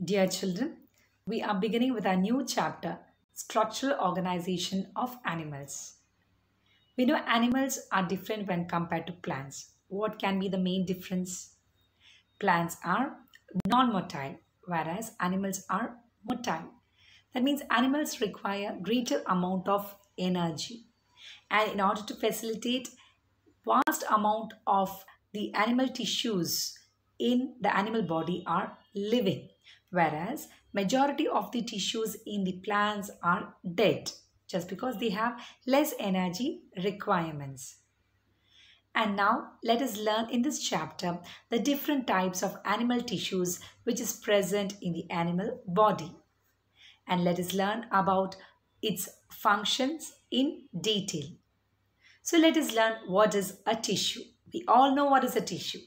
Dear children, we are beginning with our new chapter, Structural Organization of Animals. We know animals are different when compared to plants. What can be the main difference? Plants are non-motile, whereas animals are motile. That means animals require greater amount of energy. And in order to facilitate vast amount of the animal tissues in the animal body are living, whereas majority of the tissues in the plants are dead just because they have less energy requirements. And now let us learn in this chapter the different types of animal tissues which is present in the animal body. And let us learn about its functions in detail. So let us learn what is a tissue. We all know what is a tissue.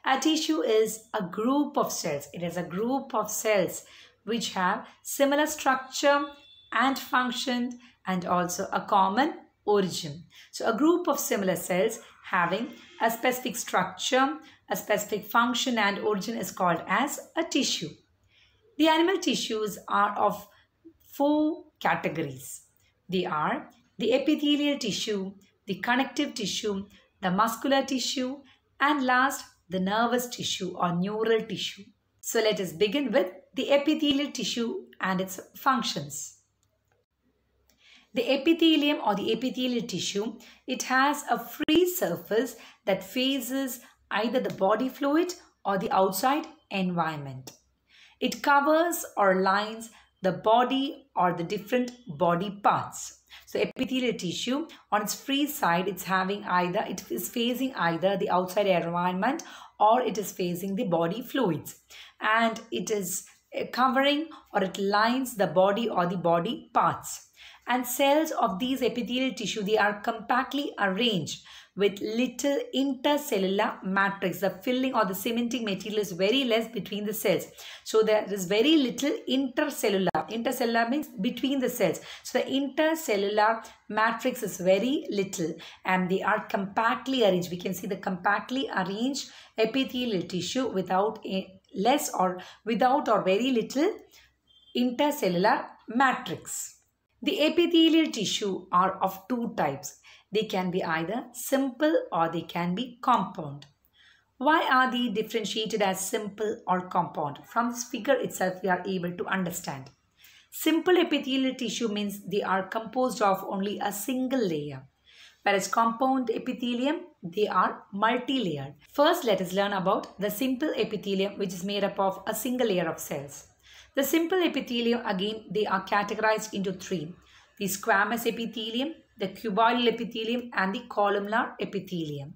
A tissue is a group of cells. It is a group of cells which have similar structure and function and also a common origin. So a group of similar cells having a specific structure, a specific function and origin is called as a tissue. The animal tissues are of 4 categories. They are the epithelial tissue, the connective tissue, the muscular tissue, and last, the nervous tissue or neural tissue. So let us begin with the epithelial tissue and its functions. The epithelium or the epithelial tissue, it has a free surface that faces either the body fluid or the outside environment. It covers or lines the body or the different body parts. So epithelial tissue on its free side, it is facing either the outside environment or it is facing the body fluids, and it is covering or it lines the body or the body parts. And cells of these epithelial tissue, they are compactly arranged with little intercellular matrix. The filling or the cementing material is very less between the cells. So there is very little intercellular. Intercellular means between the cells. So the intercellular matrix is very little and they are compactly arranged. We can see the compactly arranged epithelial tissue without or very little intercellular matrix. The epithelial tissue are of 2 types. They can be either simple or they can be compound. Why are they differentiated as simple or compound? From this figure itself, we are able to understand. Simple epithelial tissue means they are composed of only a single layer. Whereas compound epithelium, they are multi-layered. First, let us learn about the simple epithelium, which is made up of a single layer of cells. The simple epithelium, again, they are categorized into 3. The squamous epithelium, the cuboidal epithelium, and the columnar epithelium.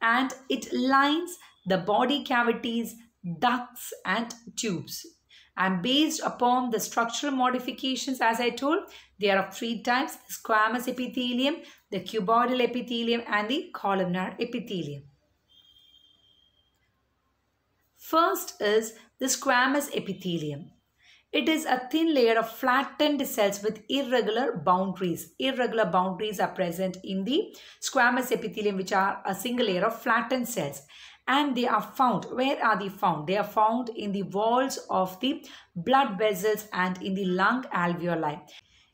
And it lines the body cavities, ducts, and tubes. And based upon the structural modifications, as I told, they are of 3 types: the squamous epithelium, the cuboidal epithelium, and the columnar epithelium. First is the squamous epithelium. It is a thin layer of flattened cells with irregular boundaries. Irregular boundaries are present in the squamous epithelium, which are a single layer of flattened cells. And they are found, where are they found? They are found in the walls of the blood vessels and in the lung alveoli.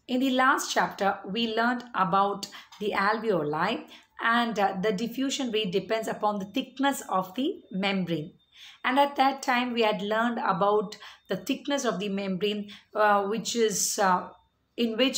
In the last chapter, we learned about the alveoli, and the diffusion rate depends upon the thickness of the membrane. And at that time, we had learned about the thickness of the membrane, in which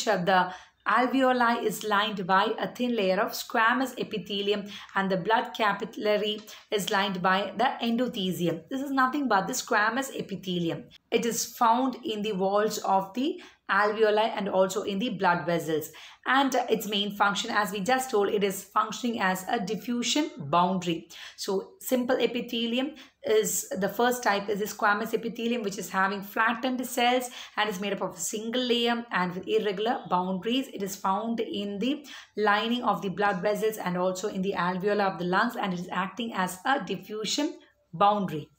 the alveoli is lined by a thin layer of squamous epithelium and the blood capillary is lined by the endothelium. This is nothing but the squamous epithelium. It is found in the walls of the alveoli and also in the blood vessels. And its main function, as we just told, it is functioning as a diffusion boundary. So simple epithelium is the first type, is the squamous epithelium, which is having flattened cells and is made up of a single layer and with irregular boundaries. It is found in the lining of the blood vessels and also in the alveoli of the lungs, and it is acting as a diffusion boundary.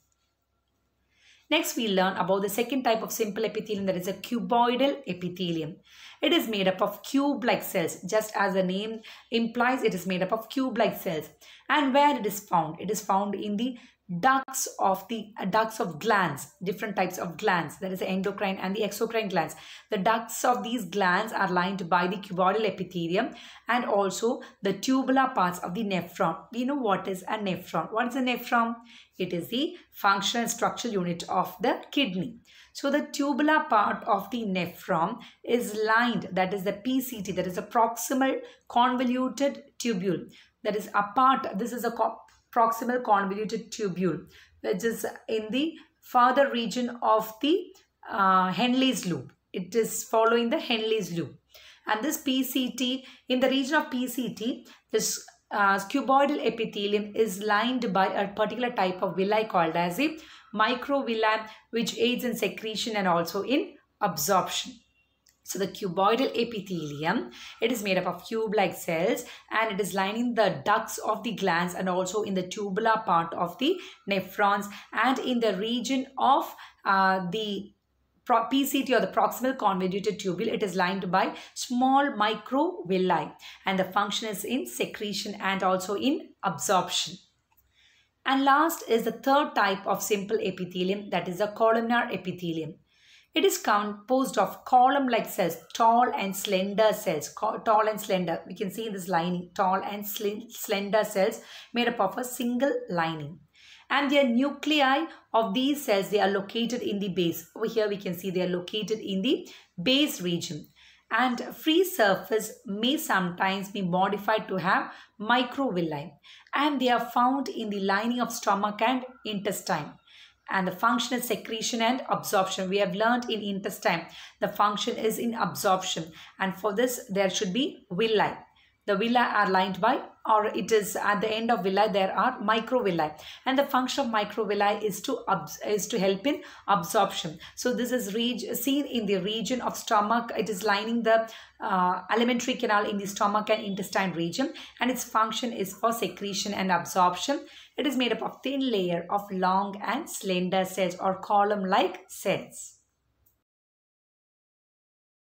Next, we learn about the second type of simple epithelium, that is a cuboidal epithelium. It is made up of cube-like cells. Just as the name implies, it is made up of cube-like cells. And where it is found? It is found in the ducts of glands, different types of glands. There is the endocrine and the exocrine glands. The ducts of these glands are lined by the cuboidal epithelium and also the tubular parts of the nephron. We know what is a nephron. What is a nephron? It is the functional and structural unit of the kidney. So the tubular part of the nephron is lined, that is the PCT, that is a proximal convoluted tubule. That is a part, this is a proximal convoluted tubule, which is in the further region of the Henle's loop. It is following the Henle's loop. And this PCT, in the region of PCT, this cuboidal epithelium is lined by a particular type of villi called as a microvilli, which aids in secretion and also in absorption. So the cuboidal epithelium, it is made up of tube-like cells and it is lining the ducts of the glands and also in the tubular part of the nephrons, and in the region of the PCT or the proximal convoluted tubule, it is lined by small microvilli, and the function is in secretion and also in absorption. And last is the third type of simple epithelium, that is the columnar epithelium. It is composed of column-like cells, tall and slender cells, tall and slender. We can see in this lining, tall and slender cells made up of a single lining. And their nuclei of these cells, they are located in the base. Over here we can see they are located in the base region. And free surface may sometimes be modified to have microvilli. And they are found in the lining of stomach and intestine. And the function is secretion and absorption. We have learned in intestine, the function is in absorption. And for this, there should be villi. The villi are lined by, or it is at the end of villi, there are microvilli. And the function of microvilli is to help in absorption. So this is seen in the region of stomach. It is lining the alimentary canal in the stomach and intestine region. And its function is for secretion and absorption. It is made up of thin layer of long and slender cells or column-like cells.